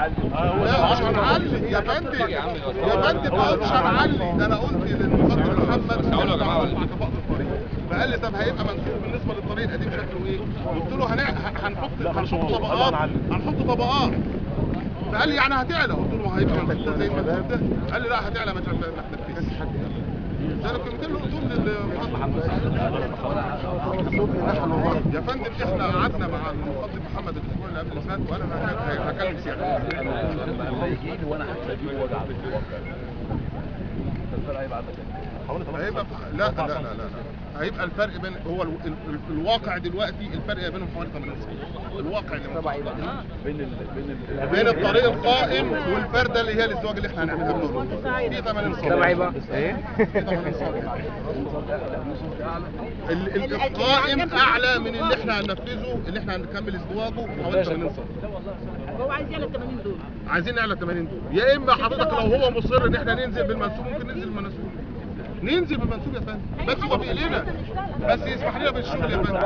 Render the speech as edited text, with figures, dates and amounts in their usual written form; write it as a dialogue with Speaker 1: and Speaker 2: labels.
Speaker 1: لا مش هنعلي يا فندم، يا فندم ما قلتش هنعلي، ده انا قلت للمفضل محمد احنا مع كفاءة الطريق، فقال لي طب هيبقى منسوب بالنسبه للطريق القديم شكله ايه؟ قلت له هنحط طبقات، فقال لي يعني هتعلى، قلت له هيبقى منسوب زي المنسوب ده، قال لي لا هتعلى ما تنفذش. ده الكلمتين اللي قلتهم يا فندم احنا قعدنا مع المفضل محمد الاسبوع اللي قبل اللي فات وانا هكلم سيادتك
Speaker 2: لما يجي لي وانا هستجيب وجع
Speaker 1: هيبقى لا لا لا لا هيبقى الفرق بين هو الواقع دلوقتي الفرق بينهم حوالي 8 سنين. الواقع اللي بين الطريق القائم والفرده اللي هي الازدواج اللي احنا هنعمله في 8 سنين.
Speaker 3: ده هيبقى ايه؟
Speaker 1: القائم اعلى من اللي احنا هننفذه، اللي احنا هنكمل ازدواجه حوالي 80 سم.
Speaker 4: هو عايز يعلى 80 دول،
Speaker 1: عايزين نعلى 80 دول، يا اما حضرتك لو هو مصر ان احنا ننزل بالمنسوب ممكن ننزل بالمنسوب، ننزل بالمنسوب يا فندم، بس هو بيقلنا، بس يسمح لنا بالشغل يا فندم.